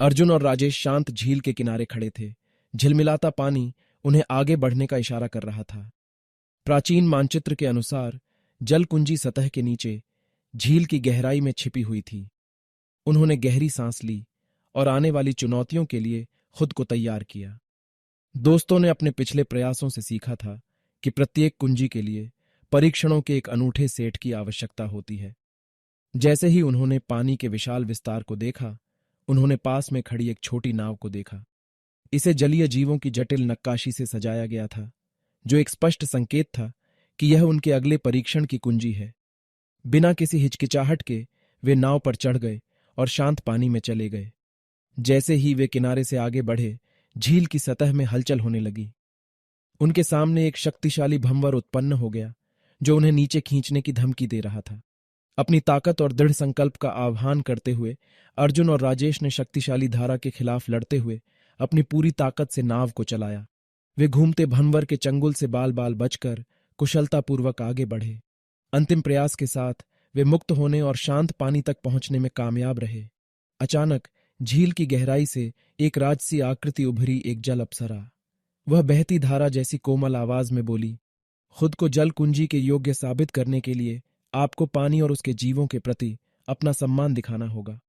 अर्जुन और राजेश शांत झील के किनारे खड़े थे। झिलमिलाता पानी उन्हें आगे बढ़ने का इशारा कर रहा था। प्राचीन मानचित्र के अनुसार जल कुंजी सतह के नीचे झील की गहराई में छिपी हुई थी। उन्होंने गहरी सांस ली और आने वाली चुनौतियों के लिए खुद को तैयार किया। दोस्तों ने अपने पिछले प्रयासों से सीखा था कि प्रत्येक कुंजी के लिए परीक्षणों के एक अनूठे सेट की आवश्यकता होती है। जैसे ही उन्होंने पानी के विशाल विस्तार को देखा, उन्होंने पास में खड़ी एक छोटी नाव को देखा। इसे जलीय जीवों की जटिल नक्काशी से सजाया गया था, जो एक स्पष्ट संकेत था कि यह उनके अगले परीक्षण की कुंजी है। बिना किसी हिचकिचाहट के वे नाव पर चढ़ गए और शांत पानी में चले गए। जैसे ही वे किनारे से आगे बढ़े, झील की सतह में हलचल होने लगी। उनके सामने एक शक्तिशाली भंवर उत्पन्न हो गया, जो उन्हें नीचे खींचने की धमकी दे रहा था। अपनी ताकत और दृढ़ संकल्प का आह्वान करते हुए अर्जुन और राजेश ने शक्तिशाली धारा के खिलाफ लड़ते हुए अपनी पूरी ताकत से नाव को चलाया। वे घूमते भंवर के चंगुल से बाल बाल बचकर कुशलतापूर्वक आगे बढ़े। अंतिम प्रयास के साथ वे मुक्त होने और शांत पानी तक पहुंचने में कामयाब रहे। अचानक झील की गहराई से एक राजसी आकृति उभरी, एक जल अप्सरा। वह बहती धारा जैसी कोमल आवाज में बोली, खुद को जल कुंजी के योग्य साबित करने के लिए आपको पानी और उसके जीवों के प्रति अपना सम्मान दिखाना होगा।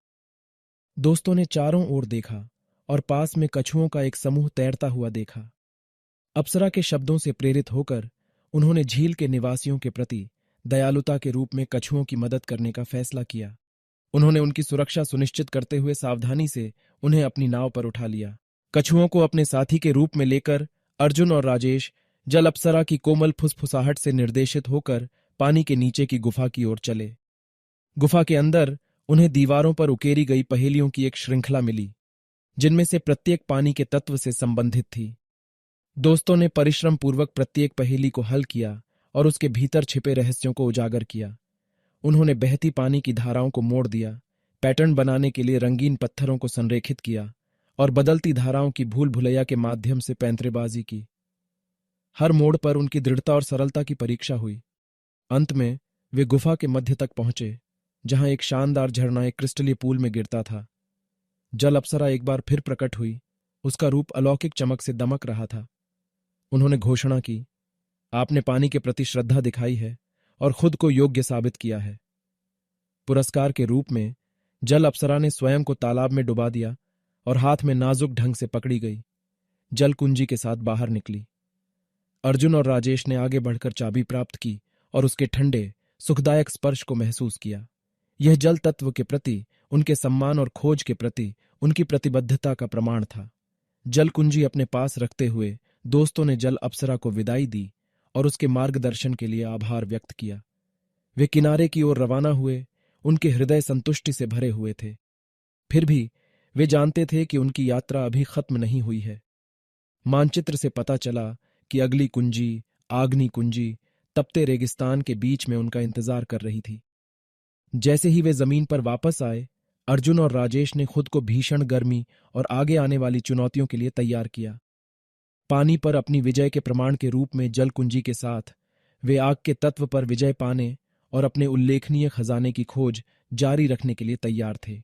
दोस्तों ने चारों ओर देखा और पास में कछुओं का एक समूह तैरता हुआ देखा। अप्सरा के शब्दों से प्रेरित होकर उन्होंने झील के निवासियों के प्रति दयालुता के रूप में कछुओं की मदद करने का फैसला किया। उन्होंने उनकी सुरक्षा सुनिश्चित करते हुए सावधानी से उन्हें अपनी नाव पर उठा लिया। कछुओं को अपने साथी के रूप में लेकर अर्जुन और राजेश जल अप्सरा की कोमल फुसफुसाहट से निर्देशित होकर पानी के नीचे की गुफा की ओर चले। गुफा के अंदर उन्हें दीवारों पर उकेरी गई पहेलियों की एक श्रृंखला मिली, जिनमें से प्रत्येक पानी के तत्व से संबंधित थी। दोस्तों ने परिश्रम पूर्वक प्रत्येक पहेली को हल किया और उसके भीतर छिपे रहस्यों को उजागर किया। उन्होंने बहती पानी की धाराओं को मोड़ दिया, पैटर्न बनाने के लिए रंगीन पत्थरों को संरेखित किया और बदलती धाराओं की भूल भुलैया के माध्यम से पैंतरेबाजी की। हर मोड़ पर उनकी दृढ़ता और सरलता की परीक्षा हुई। अंत में वे गुफा के मध्य तक पहुंचे, जहां एक शानदार झरना एक क्रिस्टलीय पूल में गिरता था। जल अप्सरा एक बार फिर प्रकट हुई। उसका रूप अलौकिक चमक से दमक रहा था। उन्होंने घोषणा की, आपने पानी के प्रति श्रद्धा दिखाई है और खुद को योग्य साबित किया है। पुरस्कार के रूप में जल अप्सरा ने स्वयं को तालाब में डुबा दिया और हाथ में नाजुक ढंग से पकड़ी गई जल कुंजी के साथ बाहर निकली। अर्जुन और राजेश ने आगे बढ़कर चाबी प्राप्त की और उसके ठंडे सुखदायक स्पर्श को महसूस किया। यह जल तत्व के प्रति उनके सम्मान और खोज के प्रति उनकी प्रतिबद्धता का प्रमाण था। जल कुंजी अपने पास रखते हुए दोस्तों ने जल अप्सरा को विदाई दी और उसके मार्गदर्शन के लिए आभार व्यक्त किया। वे किनारे की ओर रवाना हुए, उनके हृदय संतुष्टि से भरे हुए थे। फिर भी वे जानते थे कि उनकी यात्रा अभी खत्म नहीं हुई है। मानचित्र से पता चला कि अगली कुंजी, आग्नि कुंजी, तपते रेगिस्तान के बीच में उनका इंतजार कर रही थी। जैसे ही वे जमीन पर वापस आए, अर्जुन और राजेश ने खुद को भीषण गर्मी और आगे आने वाली चुनौतियों के लिए तैयार किया। पानी पर अपनी विजय के प्रमाण के रूप में जल कुंजी के साथ वे आग के तत्व पर विजय पाने और अपने उल्लेखनीय खजाने की खोज जारी रखने के लिए तैयार थे।